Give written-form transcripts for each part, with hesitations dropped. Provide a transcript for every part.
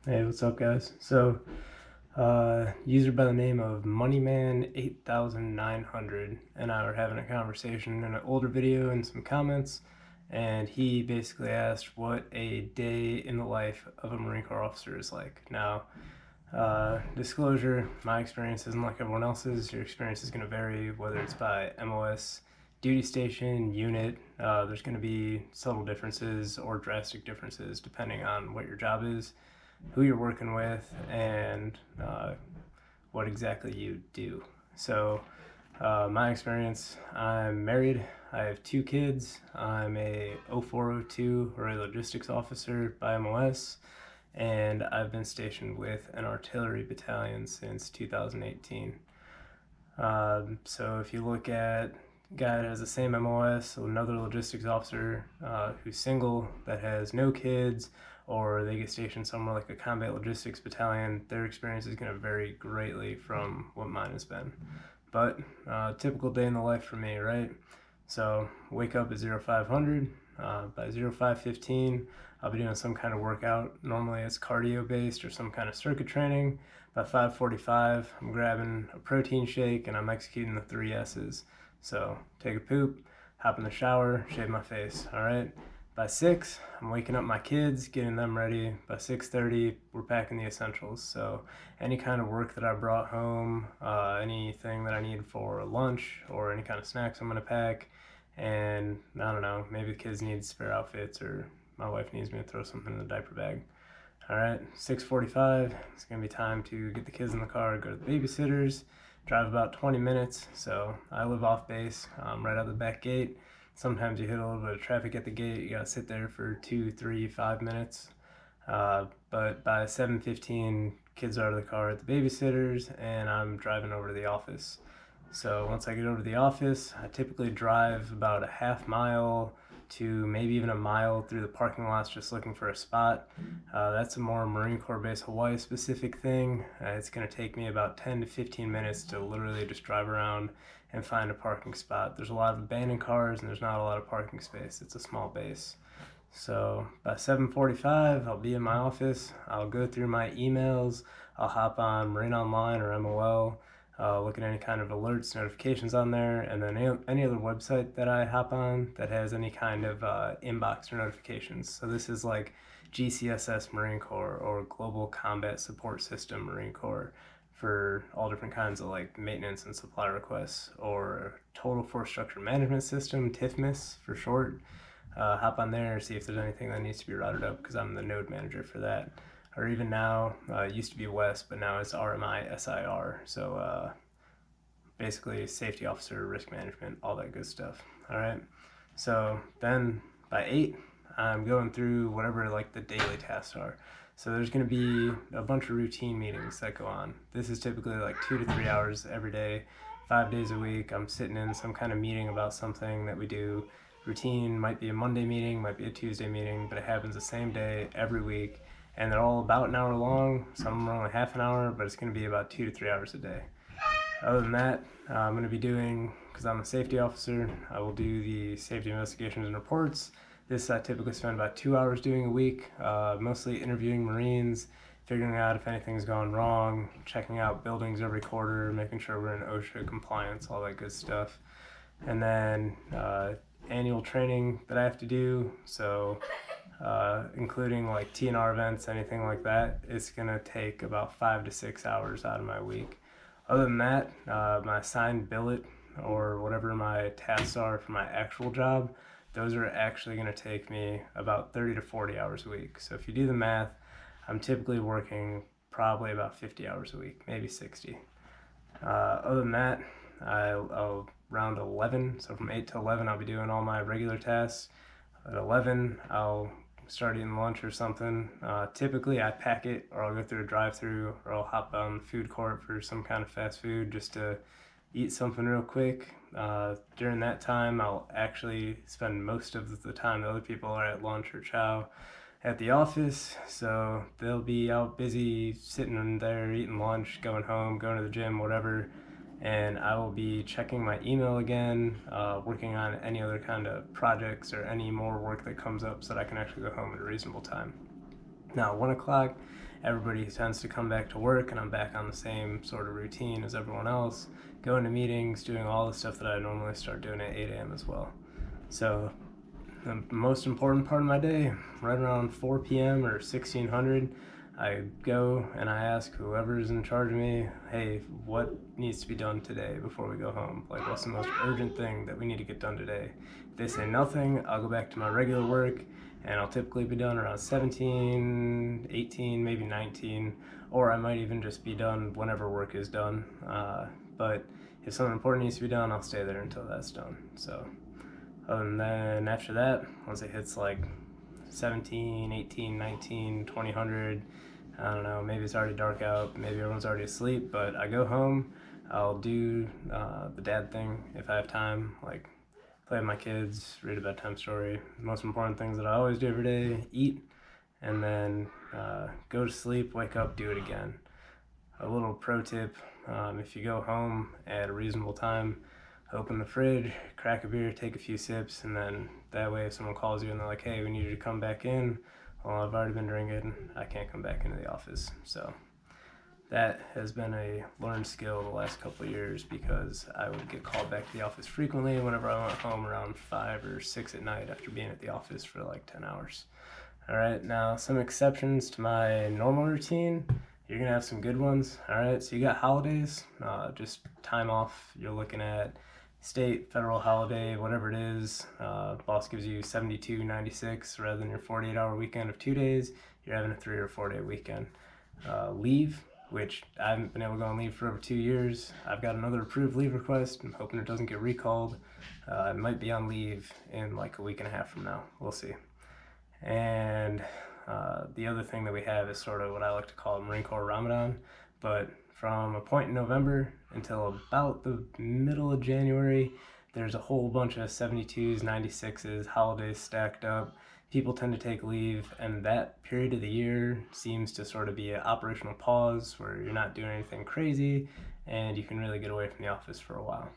Hey, what's up, guys? User by the name of Moneyman8900 and I were having a conversation in an older video and some comments, and he basically asked what a day in the life of a Marine Corps officer is like. Now, disclosure, my experience isn't like everyone else's. Your experience is going to vary, whether it's by MOS, duty station, unit. There's going to be subtle differences or drastic differences depending on what your job is, who you're working with, and what exactly you do. My experience, I'm married, I have 2 kids, I'm a 0402 or a logistics officer by MOS, and I've been stationed with an artillery battalion since 2018. So if you look at a guy that has the same MOS, another logistics officer who's single, that has no kids, or they get stationed somewhere like a combat logistics battalion, their experience is going to vary greatly from what mine has been. But typical day in the life for me, right? So wake up at 0500. By 0515, I'll be doing some kind of workout. Normally it's cardio based or some kind of circuit training. By 5:45, I'm grabbing a protein shake and I'm executing the 3 S's. So take a poop, hop in the shower, shave my face. All right. By 6, I'm waking up my kids, getting them ready. By 6:30, we're packing the essentials. So any kind of work that I brought home, anything that I need for lunch, or any kind of snacks I'm gonna pack, and I don't know, maybe the kids need spare outfits, or my wife needs me to throw something in the diaper bag. All right, 6:45, it's gonna be time to get the kids in the car, go to the babysitters, drive about 20 minutes. So I live off base, right out the back gate. Sometimes you hit a little bit of traffic at the gate, you gotta sit there for 2, 3, 5 minutes. But by 7:15, kids are out of the car at the babysitters, and I'm driving over to the office. So once I get over to the office, I typically drive about a half mile to maybe even a mile through the parking lots just looking for a spot. That's a more Marine Corps base Hawaii specific thing. It's going to take me about 10 to 15 minutes to literally just drive around and find a parking spot. There's a lot of abandoned cars and there's not a lot of parking space. It's a small base. So by 7:45, I'll be in my office. I'll go through my emails. I'll hop on Marine Online or MOL, look at any kind of alerts, notifications on there, and then any other website that I hop on that has any kind of inbox or notifications. So this is like GCSS Marine Corps or Global Combat Support System Marine Corps for all different kinds of like maintenance and supply requests, or Total Force Structure Management System, TIFMAS for short. Hop on there, see if there's anything that needs to be routed up, because I'm the node manager for that. Or even now, it used to be West, but now it's RMI SIR. So basically safety officer, risk management, all that good stuff. All right. So then by 8, I'm going through whatever like the daily tasks are. So there's going to be a bunch of routine meetings that go on. This is typically like 2 to 3 hours every day, 5 days a week. I'm sitting in some kind of meeting about something that we do. Routine might be a Monday meeting, might be a Tuesday meeting, but it happens the same day every week. And they're all about an hour long. Some are only half an hour, but it's going to be about 2 to 3 hours a day. Other than that, I'm going to be doing, because I'm a safety officer, I will do the safety investigations and reports. This I typically spend about 2 hours doing a week, mostly interviewing Marines, figuring out if anything's gone wrong, checking out buildings every quarter, making sure we're in OSHA compliance, all that good stuff. And then annual training that I have to do, so including like TNR events, anything like that, it's going to take about 5 to 6 hours out of my week. Other than that, my assigned billet or whatever my tasks are for my actual job, those are actually going to take me about 30 to 40 hours a week. So if you do the math, I'm typically working probably about 50 hours a week, maybe 60. Other than that, I'll around 11, so from 8 to 11 I'll be doing all my regular tasks. At 11 I'll start eating lunch or something. Typically I pack it, or I'll go through a drive-through, or I'll hop on the food court for some kind of fast food just to eat something real quick. During that time I'll actually spend most of the time the other people are at lunch or chow at the office, so they'll be out busy sitting in there eating lunch, going home, going to the gym, whatever, and I will be checking my email again, working on any other kind of projects or any more work that comes up so that I can actually go home at a reasonable time. Now, 1 o'clock everybody tends to come back to work and I'm back on the same sort of routine as everyone else, going to meetings, doing all the stuff that I normally start doing at 8 a.m. as well. So the most important part of my day, right around 4 p.m. or 1600, I go and I ask whoever's in charge of me, hey, what needs to be done today before we go home? Like, what's the most urgent thing that we need to get done today? If they say nothing, I'll go back to my regular work, and I'll typically be done around 17, 18, maybe 19, or I might even just be done whenever work is done. But if something important needs to be done, I'll stay there until that's done. So, and then after that, once it hits like 17, 18, 19, 2000, I don't know, maybe it's already dark out, maybe everyone's already asleep, but I go home, I'll do the dad thing if I have time, like play with my kids, read a bedtime story. The most important things that I always do every day: eat, and then go to sleep, wake up, do it again. A little pro tip, if you go home at a reasonable time, open the fridge, crack a beer, take a few sips, and then that way if someone calls you and they're like, hey, we need you to come back in, well, I've already been drinking, I can't come back into the office. So that has been a learned skill the last couple of years, because I would get called back to the office frequently whenever I went home around 5 or 6 at night after being at the office for like 10 hours. All right, now some exceptions to my normal routine. You're gonna have some good ones. All right, so you got holidays, just time off. You're looking at state, federal holiday, whatever it is. Boss gives you 72.96 rather than your 48-hour weekend of 2 days. You're having a 3 or 4 day weekend. Leave, which I haven't been able to go on leave for over 2 years. I've got another approved leave request. I'm hoping it doesn't get recalled. I might be on leave in like a week and a half from now. We'll see. And the other thing that we have is sort of what I like to call Marine Corps Ramadan, but from a point in November until about the middle of January, there's a whole bunch of 72s, 96s, holidays stacked up. People tend to take leave, and that period of the year seems to sort of be an operational pause where you're not doing anything crazy and you can really get away from the office for a while.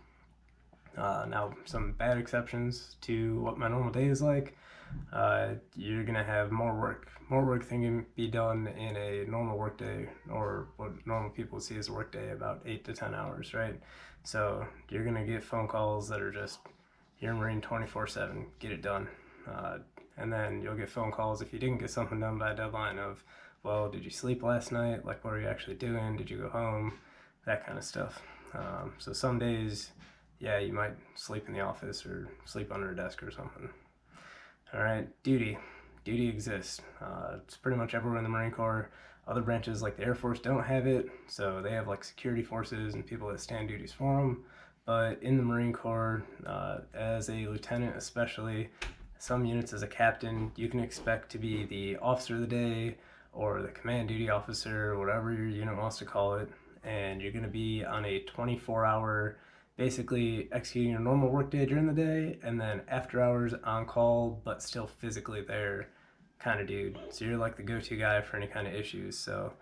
Now, some bad exceptions to what my normal day is like. You're gonna have more work than can be done in a normal work day, or what normal people see as a work day, about 8 to 10 hours, right? So you're gonna get phone calls that are just, you're Marine 24/7, get it done. And then you'll get phone calls if you didn't get something done by a deadline of, well, did you sleep last night? Like, what are you actually doing? Did you go home? That kind of stuff. So some days, yeah, you might sleep in the office or sleep under a desk or something. All right, duty. Duty exists. It's pretty much everywhere in the Marine Corps. Other branches like the Air Force don't have it, so they have like security forces and people that stand duties for them. But in the Marine Corps, as a lieutenant especially, some units as a captain, you can expect to be the officer of the day or the command duty officer, whatever your unit wants to call it, and you're going to be on a 24-hour, basically executing a normal workday during the day, and then after hours on call, but still physically there kind of dude. So you're like the go-to guy for any kind of issues. So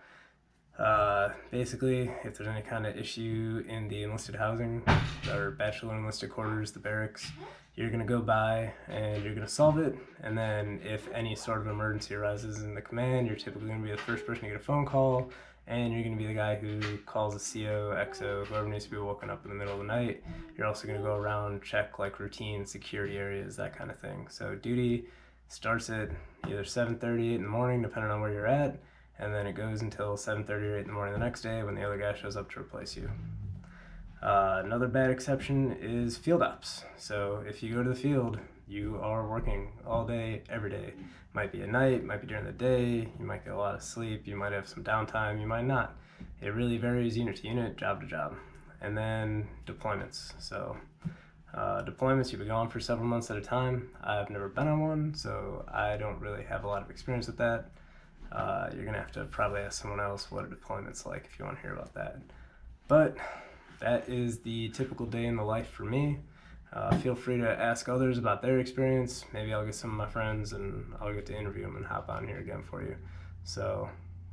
basically, if there's any kind of issue in the enlisted housing or bachelor enlisted quarters, the barracks, you're going to go by and you're going to solve it. And then if any sort of emergency arises in the command, you're typically going to be the first person to get a phone call, and you're going to be the guy who calls the CO, XO, whoever needs to be woken up in the middle of the night. You're also going to go around, check like routine security areas, that kind of thing. So duty starts at either 7:30, 8 in the morning, depending on where you're at, and then it goes until 7:30 or 8 in the morning the next day when the other guy shows up to replace you. Another bad exception is field ops. So if you go to the field, you are working all day, every day. Might be at night, might be during the day, you might get a lot of sleep, you might have some downtime, you might not. It really varies unit to unit, job to job. And then deployments. So deployments, you'll be gone for several months at a time. I've never been on one, so I don't really have a lot of experience with that. You're gonna have to probably ask someone else what a deployment's like if you want to hear about that. But that is the typical day in the life for me. Feel free to ask others about their experience. Maybe I'll get some of my friends and I'll get to interview them and hop on here again for you. So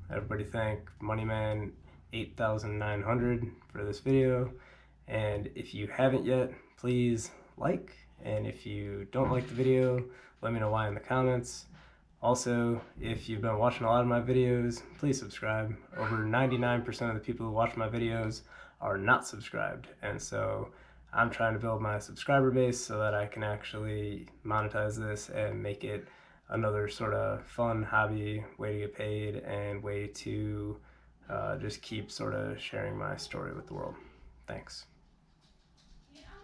everybody thank Moneyman 8900 for this video. And if you haven't yet, please like. And if you don't like the video, let me know why in the comments. Also, if you've been watching a lot of my videos, please subscribe. Over 99% of the people who watch my videos are not subscribed, and so I'm trying to build my subscriber base so that I can actually monetize this and make it another sort of fun hobby, way to get paid, and way to just keep sort of sharing my story with the world. Thanks.